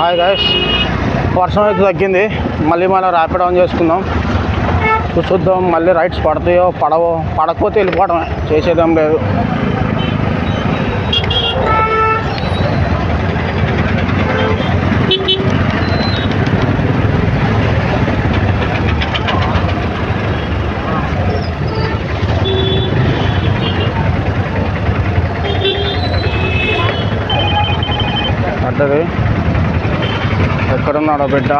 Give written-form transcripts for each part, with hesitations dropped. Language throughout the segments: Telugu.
హాయ్ గైస్, వర్షం అయితే తగ్గింది. మళ్ళీ మనం ర్యాపిడ్ ఆన్ చేసుకుందాం. చూద్దాం మళ్ళీ రైడ్స్ పడతాయో పడవో. పడకపోతే వెళ్ళిపోవడమే, చేసేదేం లేదు. పడ్డది. ఎక్కడున్నాడో బిడ్డ?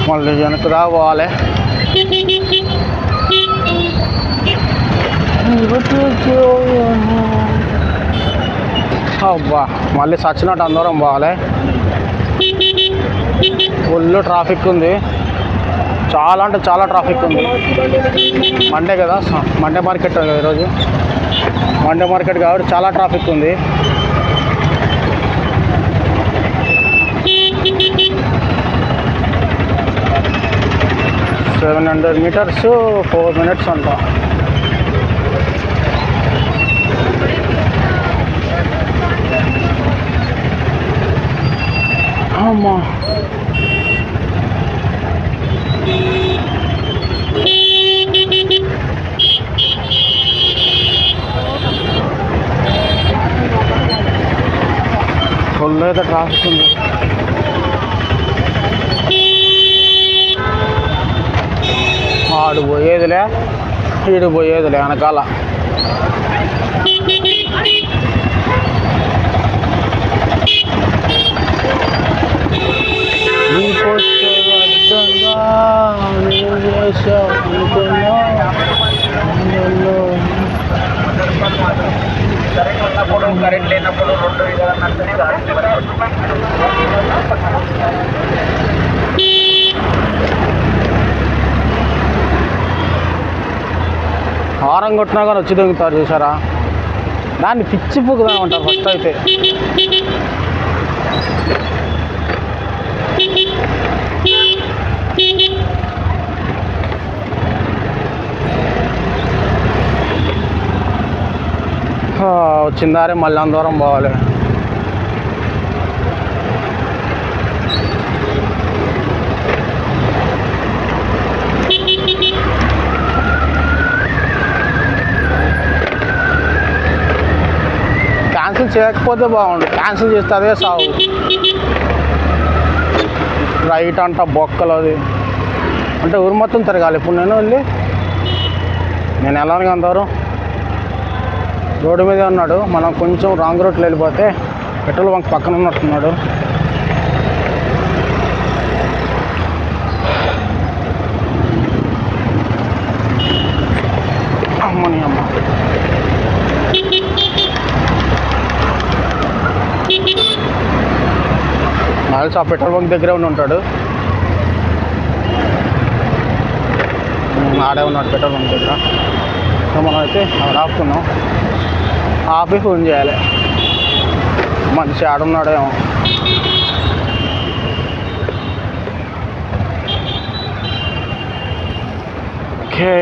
మళ్ళీ వెనకగా పోవాలి. అబ్బా, మళ్ళీ సచ్చినట్టు అందరం పోవాలి. ఫుల్ ట్రాఫిక్ ఉంది, చాలా అంటే చాలా ట్రాఫిక్ ఉంది. మండే కదా, మండే మార్కెట్ కదా ఈరోజు. మండే మార్కెట్ కాబట్టి చాలా ట్రాఫిక్ ఉంది. $700 meters 4 minutes అంట. అమ్మా, ఫుల్ అయితే ట్రాఫిక్ ఉంది. ఆడు పోయేదిలే, ఈడు పోయేదిలే వెనకాల. కరెంట్ లేనప్పుడు 2 విధాలు హారం కొట్టినా కానీ వచ్చి దొంగతారు, చూసారా? దాన్ని పిచ్చి పుక్కుదా ఉంటారు ఫస్ట్ అయితే. వచ్చిందారే మళ్ళీ అందరం పోవాలి. క్యాన్సిల్ చేయకపోతే బాగుండు, క్యాన్సిల్ చేస్తే అదే సాగు. రైట్ అంట బొక్కలు అది అంటే ఊరు మొత్తం తిరగాలి. ఇప్పుడు నేను వెళ్ళాను అందరూ రోడ్డు మీదే ఉన్నాడు. మనం కొంచెం రాంగ్ రూట్లో వెళ్ళిపోతే పెట్రోల్ బంక్ పక్కన ఉన్నట్టున్నాడు. అమ్మని అమ్మ, నాకు ఆ పెట్రోల్ బంక్ దగ్గరే ఉంటాడు. ఆడే ఉన్నాడు పెట్రోల్ బంక్ దగ్గర. సో మనం అయితే అక్కడ ఆపుకున్నాం. ఆపి ఫోన్ చేయాలి, మనిషి ఆడున్నాడేమో. ఓకే,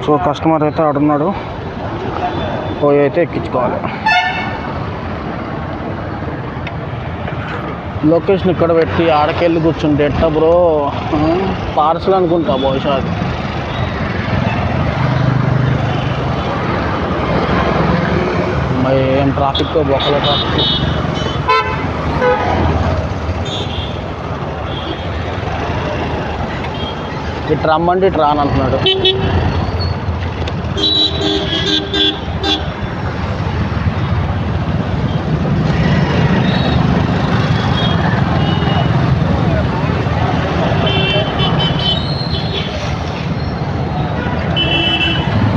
సో కస్టమర్ అయితే ఆడున్నాడు, పోయి అయితే ఎక్కించుకోవాలి. లొకేషన్ ఇక్కడ పెట్టి ఆడకెళ్ళి కూర్చుంటే ఎట్ట బ్రో? పార్సల్ అనుకుంటా బహుశా అది. మరి ఏం ట్రాఫిక్, బొక్కల ట్రాఫిక్. ఇటు రమ్మంటే ఇటు రానంటున్నాడు.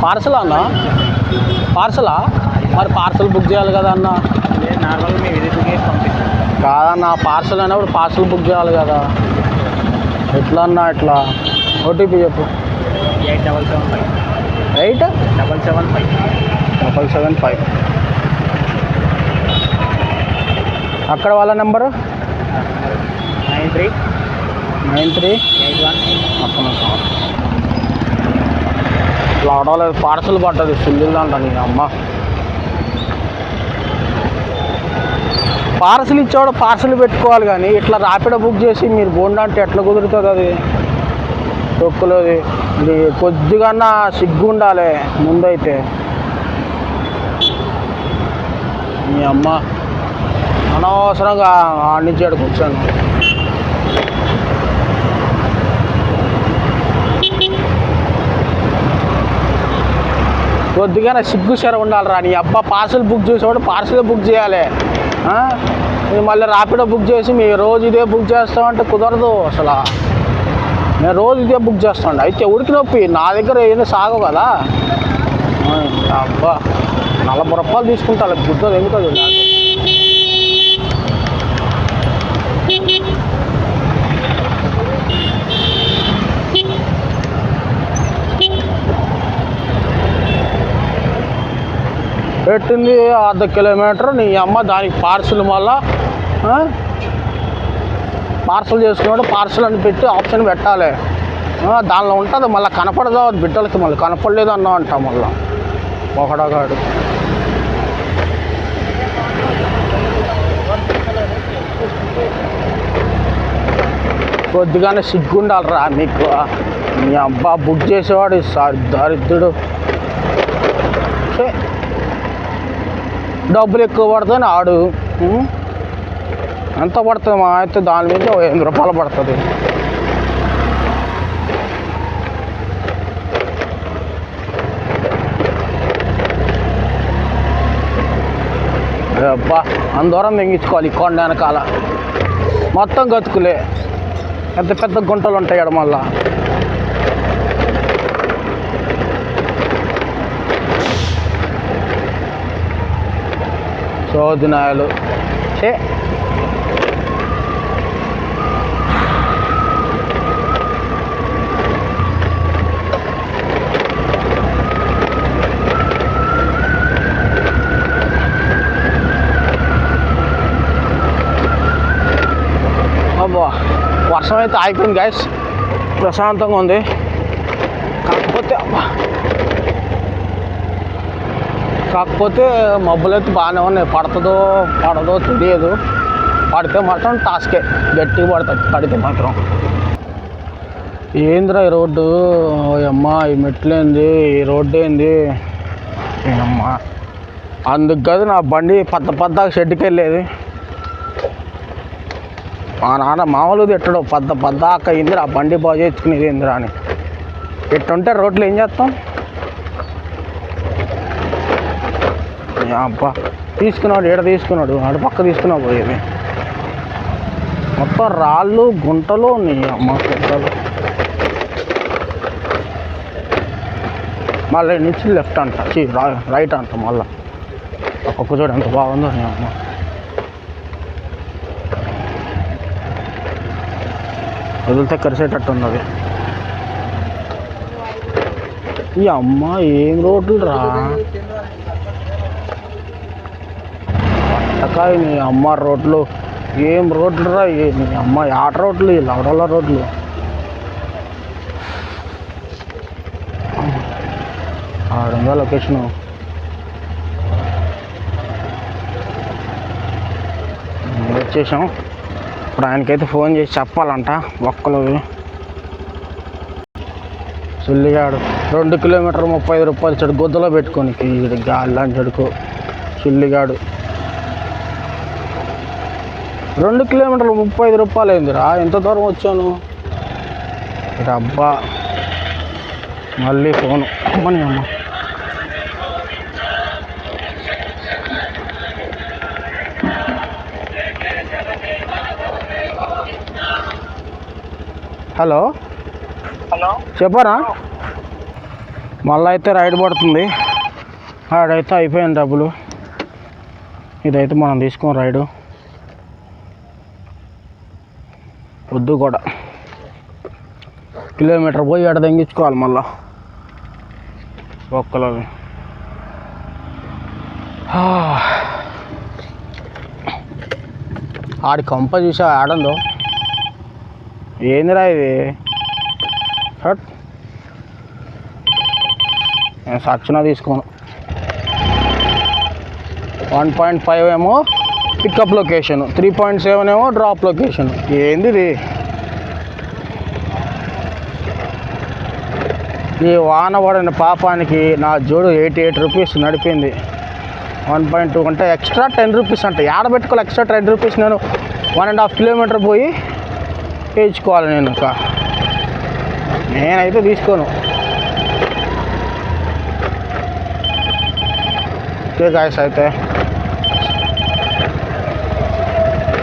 పార్సలా అన్న? పార్సలా? మరి పార్సల్ బుక్ చేయాలి కదా అన్న. లేదు నార్మల్గా మీ విజిట్కి పంపిస్తాం. కాదన్న పార్సల్ అయినప్పుడు పార్సల్ బుక్ చేయాలి కదా. ఎట్లా అన్నా ఎట్లా ఓటీపీ చెప్పు. 8775 8 775 అక్కడ వాళ్ళ నెంబరు 93 అక్కడ ఇట్లా ఆటోలో పార్సల్ పట్టదు సుల్లిందంట నీ అమ్మ. పార్సల్ ఇచ్చేవాడు పార్సల్ పెట్టుకోవాలి కానీ ఇట్లా ర్యాపిడో బుక్ చేసి మీరు బోండా అంటే ఎట్లా కుదురుతుంది అది తొక్కులోది. ఇది కొద్దిగా సిగ్గు ఉండాలి ముందైతే. మీ అమ్మ అనవసరంగా ఆడించాడు కూర్చొని. కొద్దిగా సిగ్గు సెర ఉండాలిరా నీ అబ్బా. పార్సల్ బుక్ చేసేవాడు పార్సల్ బుక్ చేయాలి. మీరు మళ్ళీ ర్యాపిడో బుక్ చేసి మీరు రోజు ఇదే బుక్ చేస్తామంటే కుదరదు అసలు. నేను రోజు ఇదే బుక్ చేస్తాను అయితే ఉడికి నొప్పి నా దగ్గర ఏదో సాగవు కదా. అబ్బా 40 రూపాయలు తీసుకుంటా గుర్తుంది ఎందుకు అది. పెట్టింది 1/2 కిలోమీటర్ నీ అమ్మ. దానికి పార్సల్ మళ్ళా పార్సల్ చేసుకున్నాడు పార్సల్ అని పెట్టి ఆప్షన్ పెట్టాలి. దానిలో ఉంటుంది మళ్ళీ కనపడదా బిడ్డలకి. మళ్ళీ కనపడలేదు అన్నా అంట మళ్ళీ ఒకడగాడు. కొద్దిగానే సిగ్గుండాలిరా మీకు. మీ అబ్బా బుక్ చేసేవాడు దరిద్రుడు. డబ్బులు ఎక్కువ పడుతుంది ఆడు. ఎంత పడుతుంది మా అయితే దాని మీద 8 రూపాయలు పడుతుంది. అబ్బా అందరం తెంగించుకోవాలి. కొండ వెనకాల మొత్తం గతుకులే. పెద్ద పెద్ద గుంటలు ఉంటాయి అక్కడ మళ్ళా. చోదినాయలు చే అబ్బా వర్షం అయితే ఆగిపోయింది గైస్. ప్రశాంతంగా ఉంది. కాకపోతే మబ్బులు అయితే బాగానే ఉన్నాయి. పడుతుందో పడదో తెలియదు. పడితే మాత్రం టాస్కే గట్టిగా పడుతుంది. పడితే మాత్రం ఏందిరా ఈ రోడ్డు. అమ్మ ఈ మెట్లు ఏంది ఈ రోడ్డు ఏంది అమ్మా. అందుకు కాదు నా బండి పద్దాక షెడ్కి వెళ్ళేది. మా నాన్న మామూలుగా ఎట్టడో పద్దాక అయిందిరా బండి బాగు చేసుకునేది ఏందిరా అని. ఎట్టుంటే రోడ్లు ఏం చేస్తాం. అబ్బా తీసుకున్నాడు ఏడ తీసుకున్నాడు ఆడ పక్క తీసుకున్నా పోయేది. మొత్తం రాళ్ళు గుంటలు నీ అమ్మ గుంటలు. మళ్ళీ నుంచి లెఫ్ట్ అంట రైట్ అంట. మళ్ళీ ఒక్కొక్క చోట ఎంత బాగుందో నీ అమ్మ. వదిలితే కరిసేటట్టు ఉన్నది. ఈ అమ్మ ఏం రోడ్లు రా. పట్టకాయ నీ అమ్మ రోడ్లు ఏం రోడ్లు రా. నీ అమ్మ ఆట రోడ్లు ఈ లవడల రోడ్లు. ఆడుందా లొకేషను. వచ్చేసాం. ఇప్పుడు ఆయనకైతే ఫోన్ చేసి చెప్పాలంట ఒక్కలు. సుల్లిగాడు 2 కిలోమీటర్ 35 రూపాయలు చెడు గొద్దులో పెట్టుకొని గాలి చెడుకో సుల్లిగాడు. 2 కిలోమీటర్లు 35 రూపాయలు అయిందిరా. ఎంత దూరం వచ్చాను. అబ్బా మళ్ళీ ఫోను అమ్మని అమ్మ. హలో చెప్పరా. మళ్ళీ అయితే రైడ్ పడుతుంది. ఆడైతే అయిపోయింది డబ్బులు. ఇదైతే మనం తీసుకోం రైడు వద్దు కూడా కిలోమీటర్ పోయి ఎడ తెంగించుకోవాలి మళ్ళా ఒక్కలో ఆడి కంప చూసా ఆడందో ఏందిరా ఇది హట్ నేను సచ్చినా తీసుకోను 1.5 ఏమో పికప్ లొకేషన్ 3.7 ఏమో డ్రాప్ లొకేషన్ ఏంది ఇది ఈ వాన పడిన పాపానికి నా జోడు 88 రూపీస్ నడిపింది 1.2 అంటే ఎక్స్ట్రా 10 రూపీస్ అంటే ఆడబెట్టుకోవాలి ఎక్స్ట్రా 10 రూపీస్ నేను 1.5 కిలోమీటర్ పోయి వేయించుకోవాలి నేను ఇంకా నేనైతే తీసుకోను ఓకే గాయస్ అయితే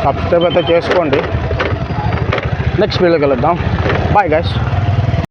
సబ్స్క్రైబ్ అయితే చేసుకోండి నెక్స్ట్ వీడియోకి వెళ్దాం బాయ్ గాయస్